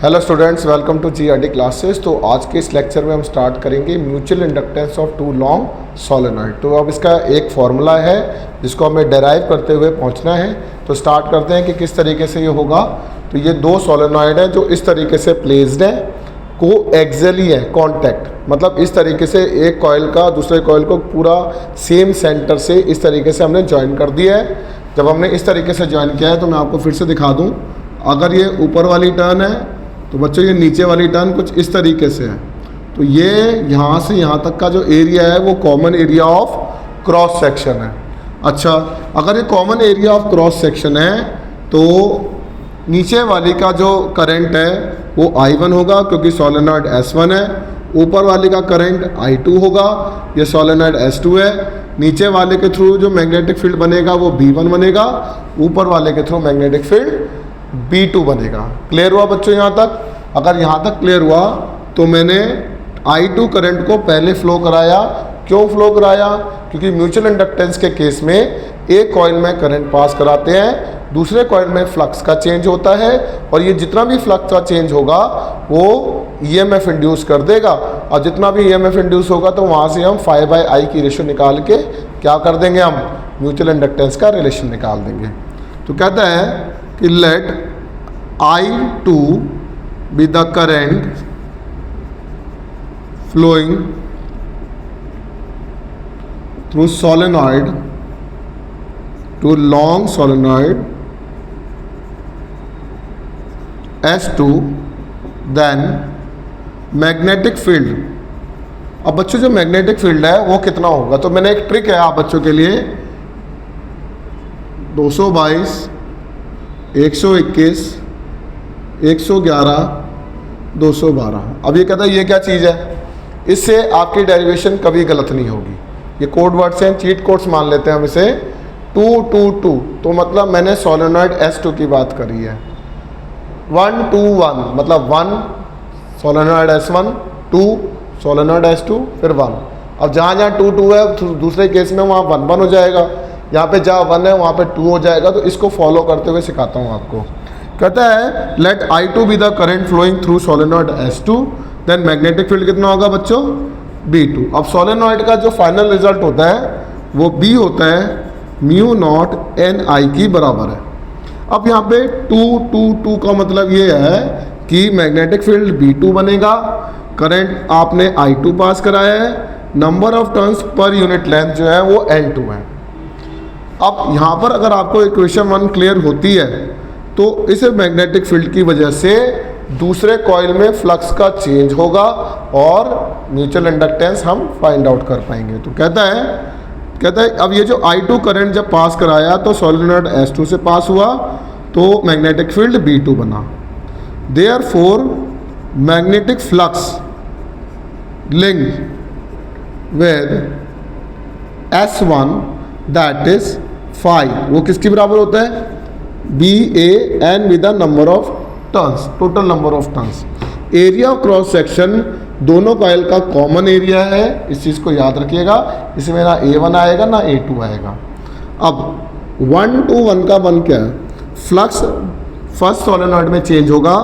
Hello students, welcome to GRD classes. तो आज के इस लेक्चर में हम स्टार्ट करेंगे mutual inductance of two long solenoid. तो अब इसका एक फॉर्मूला है जिसको हमें डेराइव करते हुए पहुंचना है। तो स्टार्ट करते हैं कि किस तरीके से ये होगा। तो ये दो सोलेनॉइड हैं जो इस तरीके से प्लेस्ड हैं, को एक्सियली है, कॉन्टैक्ट मतलब इस तरीके से एक कॉइल का दूसरे कॉइल को पूरा सेम सेंटर से इस तरीके से हमने ज्वाइन कर दिया है। जब हमने इस तरीके से ज्वाइन किया है तो मैं आपको फिर से दिखा दूँ। अगर ये ऊपर वाली टर्न है तो बच्चों ये नीचे वाली टर्न कुछ इस तरीके से है। तो ये यहाँ से यहाँ तक का जो एरिया है वो common area of cross section है। अच्छा, अगर ये common area of cross section है तो नीचे वाली का जो करंट है वो I1 होगा क्योंकि सोलेनॉइड S1 है। ऊपर वाले का करंट I2 होगा, ये सोलेनॉइड S2 है। नीचे वाले के थ्रू जो मैग्नेटिक फील्ड बनेगा वो B1 बनेगा, ऊपर वाले के थ्रू मैग्नेटिक फील्ड B2 बनेगा। क्लियर हुआ बच्चों यहाँ तक? अगर यहाँ तक क्लियर हुआ तो मैंने I2 करंट को पहले फ्लो कराया। क्यों फ्लो कराया? क्योंकि म्यूचुअल इंडक्टेंस के केस में एक कॉइल में करंट पास कराते हैं, दूसरे कॉइल में फ्लक्स का चेंज होता है और ये जितना भी फ्लक्स का चेंज होगा वो EMF इंड्यूस कर देगा। और जितना भी EMF इंड्यूस होगा तो वहाँ से हम phi by I की रेशो निकाल के क्या कर देंगे, हम म्यूचुअल इंडक्टेंस का रिलेशन निकाल देंगे। तो कहता है कि late I2 be the current flowing through solenoid to long solenoid S2, then magnetic field। अब बच्चों जो मैग्नेटिक फील्ड है वो कितना होगा? तो मैंने एक ट्रिक है आप बच्चों के लिए, 222, 121, 111, 212। अब ये कहता है ये क्या चीज़ है, इससे आपकी डेरिवेशन कभी गलत नहीं होगी। ये कोड वर्ड्स हैं, चीट कोड्स मान लेते हैं हम इसे। 222 तो मतलब मैंने सोलेनॉइड S2 की बात करी है। 121 मतलब 1 सोलेनॉइड S1, 2 सोलेनॉइड S2, फिर 1। अब जहाँ जहाँ 2 है दूसरे केस में वहाँ 1 हो जाएगा, यहाँ पे जहाँ 1 है वहाँ पे 2 हो जाएगा। तो इसको फॉलो करते हुए सिखाता हूँ आपको। कहता है let I2 be the current flowing through solenoid S2, then magnetic field कितना होगा बच्चों, B2। अब सोलेनॉइड का जो फाइनल रिजल्ट होता है वो B होता है म्यू नॉट NI की बराबर है। अब यहाँ पे 2 का मतलब ये है कि मैग्नेटिक फील्ड B2 बनेगा, करंट आपने I2 पास कराया है, number of turns per unit length जो है वो N2 है। अब यहाँ पर अगर आपको इक्वेशन 1 क्लियर होती है तो इस मैग्नेटिक फील्ड की वजह से दूसरे कॉइल में फ्लक्स का चेंज होगा और म्यूचुअल इंडक्टेंस हम फाइंड आउट कर पाएंगे। तो कहता है अब ये जो I2 करंट जब पास कराया तो सोलेनॉइड S2 से पास हुआ तो मैग्नेटिक फील्ड B2 बना। Therefore magnetic flux linked with S1 that is phi, वो किसके बराबर होता है, BAN with the number of turns, total number of turns. Area of cross section दोनों कॉइल का कॉमन एरिया है, इस चीज़ को याद रखिएगा। इसमें ना A1 आएगा ना A2 आएगा। अब 1 to 1 का 1 क्या है, फ्लक्स फर्स्ट सोलेनॉइड में चेंज होगा,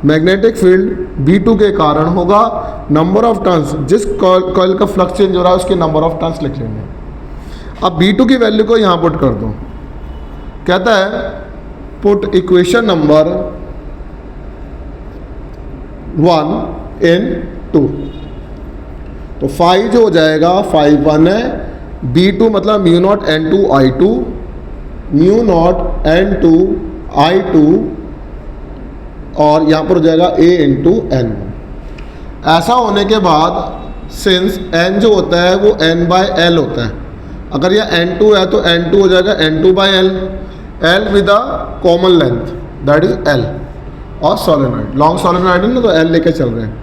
मैग्नेटिक फील्ड B2 के कारण होगा, नंबर ऑफ टर्न्स जिस कॉइल का फ्लक्स चेंज हो रहा है उसके नंबर ऑफ टर्न्स लिख लेंगे। अब B2 की वैल्यू को यहाँ पुट कर दो। कहता है पुट इक्वेशन नंबर 1 in 2। तो phi जो हो जाएगा phi 1 है, B2 मतलब mu naught N2 I2, mu naught N2 I2 और यहाँ पर हो जाएगा A इंटू N। ऐसा होने के बाद सिंस N जो होता है वो N बाय L होता है, अगर यह N2 है तो N2 हो जाएगा N2 by L, L with the common length that is L। और सोलेनॉइड लॉन्ग सोलेनॉइड है ना तो L लेके चल रहे हैं।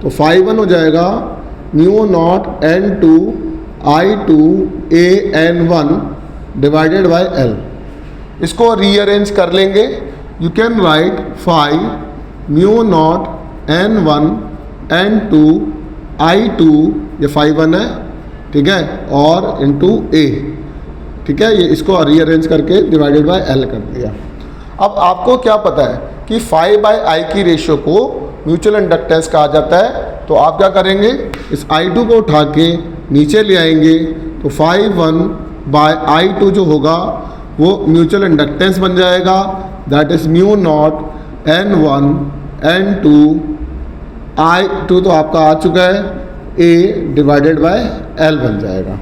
तो phi 1 हो जाएगा mu naught N2 I2 A N1 divided by L। इसको रीअरेंज कर लेंगे। You can write phi mu naught N1 N2 I2, ये phi 1 है, ठीक है, और इंटू A, ठीक है। ये इसको रीअरेंज करके डिवाइडेड बाय L कर दिया। अब आपको क्या पता है, कि phi/I की रेशियो को म्यूचुअल इंडक्टेंस कहा जाता है। तो आप क्या करेंगे, इस I2 को उठा के नीचे ले आएंगे तो phi1/I2 जो होगा वो म्यूचुअल इंडक्टेंस बन जाएगा, that is mu naught N1 N2 I2 तो आपका आ चुका है A/L बन जाएगा।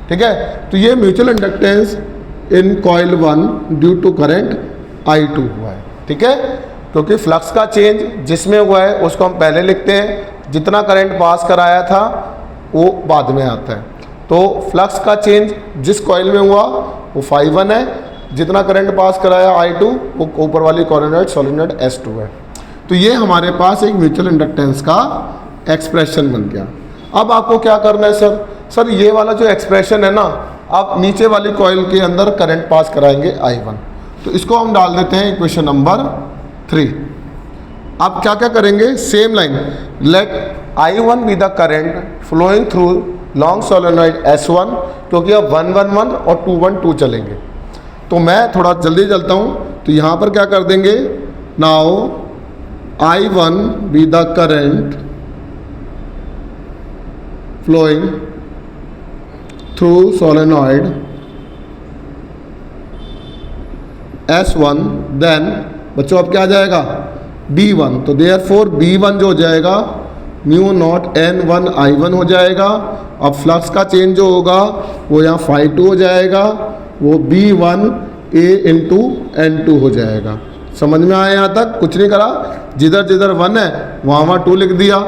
ठीक है, तो ये mutual inductance in coil 1 due to current I2 हुआ है। ठीक है, क्योंकि फ्लक्स का चेंज जिसमें हुआ है उसको हम पहले लिखते हैं, जितना करंट पास कराया था वो बाद में आता है। तो फ्लक्स का चेंज जिस कॉइल में हुआ वो phi1 है, जितना करंट पास कराया I2 वो ऊपर वाली सोलेनॉइड S2 है। तो ये हमारे पास एक म्यूचुअल इंडक्टेंस का एक्सप्रेशन बन गया। अब आपको क्या करना है सर ये वाला जो एक्सप्रेशन है ना, आप नीचे वाली कॉइल के अंदर करंट पास कराएंगे I1, तो इसको हम डाल देते हैं इक्वेशन नंबर 3। आप क्या क्या करेंगे, same line, let I1 be the current flowing through long solenoid S1, क्योंकि अब 111 और 212 चलेंगे। तो मैं थोड़ा जल्दी चलता हूँ, तो यहाँ पर क्या कर देंगे, now I1 be the current flowing through solenoid S1, then बच्चों अब क्या आ जाएगा B1, तो देयरफॉर B1 जो हो जाएगा म्यू नॉट N1 I1 हो जाएगा। अब फ्लक्स का चेंज जो होगा वो यहाँ phi2 हो जाएगा, वो B1 A इंटू N2 हो जाएगा। समझ में आया यहाँ तक, कुछ नहीं करा, जिधर जिधर 1 है वहाँ 2 लिख दिया।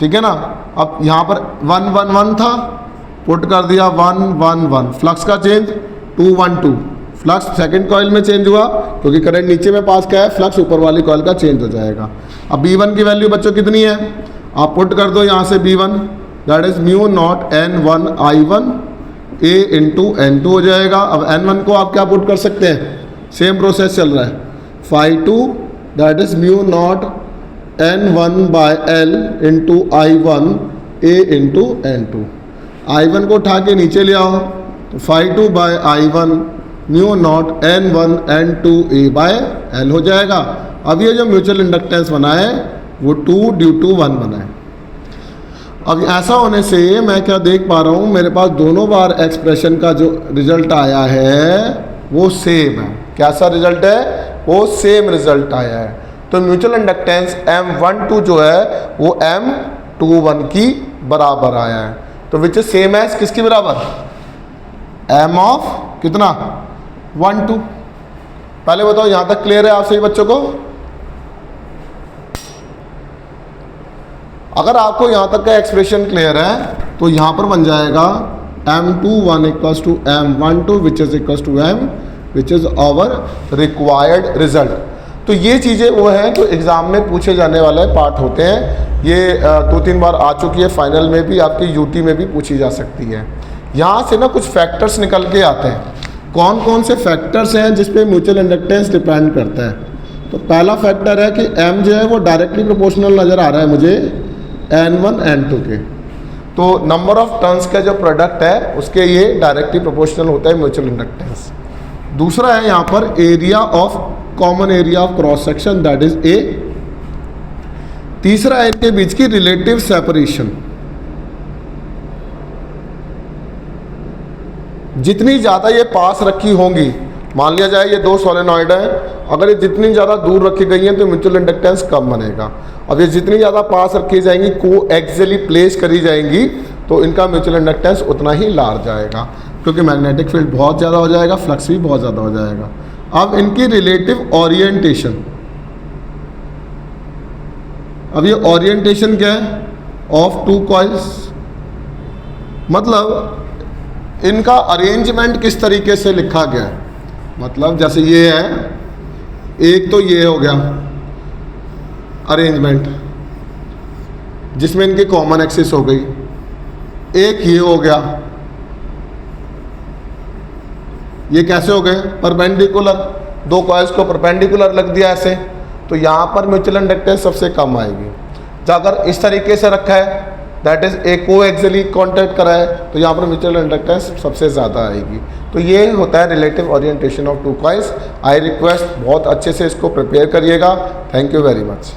ठीक है ना, अब यहाँ पर 111 था, पुट कर दिया 111, फ्लक्स का चेंज 212, फ्लक्स सेकंड कॉइल में चेंज हुआ क्योंकि करंट नीचे में पास किया है, फ्लक्स ऊपर वाली कॉइल का चेंज हो जाएगा। अब B1 की वैल्यू बच्चों कितनी है, आप पुट कर दो यहाँ से B1, that is mu naught N1 I1 A into N2 हो जाएगा। अब N1 को आप क्या पुट कर सकते हैं, सेम प्रोसेस चल रहा है, phi2 that is mu naught N1/L into I1 A into N2। I1 को उठा के नीचे ले आओ तो phi2/I1 mu naught N1 N2 A/L हो जाएगा। अब ये जो म्यूचुअल इंडक्टेंस बना है वो 2 ड्यू टू 1 बना है। अब ऐसा होने से मैं क्या देख पा रहा हूँ, मेरे पास दोनों बार एक्सप्रेशन का जो रिजल्ट आया है वो सेम है। कैसा रिजल्ट है, वो सेम रिजल्ट आया है। तो म्यूचुअल इंडक्टेंस M12 जो है वो M21 की बराबर आया है। तो विच इज सेम एज किसकी बराबर, M ऑफ कितना 1 2। पहले बताओ यहां तक क्लियर है आप सभी बच्चों को? अगर आपको यहां तक का एक्सप्रेशन क्लियर है तो यहां पर बन जाएगा M21 equals to M12 which is equals to M which is our required result. तो ये चीज़ें वो हैं जो एग्ज़ाम में पूछे जाने वाले पार्ट होते हैं। ये 2-3 बार आ चुकी है, फाइनल में भी आपकी यूटी में भी पूछी जा सकती है। यहाँ से ना कुछ फैक्टर्स निकल के आते हैं। कौन कौन से फैक्टर्स हैं जिस पे म्यूचुअल इंडक्टेंस डिपेंड करता है? तो पहला फैक्टर है कि M जो है वो डायरेक्टली प्रोपोर्शनल नज़र आ रहा है मुझे N1 N2 के। तो नंबर ऑफ टर्न्स का जो प्रोडक्ट है उसके ये डायरेक्टली प्रोपोर्शनल होता है म्यूचुअल इंडक्टेंस। दूसरा है यहाँ पर area of common area of cross section that is A। तीसरा है इनके बीच की रिलेटिव सेपरेशन। जितनी ज़्यादा ये पास रखी होंगी, मान लिया जाए ये 2 सोलेनॉइड है, अगर ये जितनी ज़्यादा दूर रखी गई हैं तो म्यूचुअल इंडक्टेंस कम बनेगा। अब ये जितनी ज़्यादा पास रखी जाएंगी, कोएक्सियली प्लेस करी जाएंगी, तो इनका म्यूचुअल इंडक्टेंस उतना ही लार्ज आएगा क्योंकि मैग्नेटिक फील्ड बहुत ज़्यादा हो जाएगा, फ्लक्स भी बहुत ज़्यादा हो जाएगा। अब इनकी रिलेटिव ओरिएंटेशन, अब ये ओरिएंटेशन क्या है ऑफ 2 कॉइल्स, मतलब इनका अरेंजमेंट किस तरीके से लिखा गया है। मतलब जैसे ये है, एक तो ये हो गया अरेंजमेंट जिसमें इनकी कॉमन एक्सिस हो गई, एक ये हो गया, ये कैसे हो गए परपेंडिकुलर, 2 कॉइल्स को परपेंडिकुलर लग दिया ऐसे, तो यहाँ पर म्यूचुअल इंडक्टेंस सबसे कम आएगी। तो अगर इस तरीके से रखा है दैट इज एक कोएक्सियली कांटेक्ट करा है तो यहाँ पर म्यूचुअल इंडक्टेंस सबसे ज़्यादा आएगी। तो ये होता है relative orientation of two coils. I request बहुत अच्छे से इसको प्रिपेयर करिएगा। Thank you very much.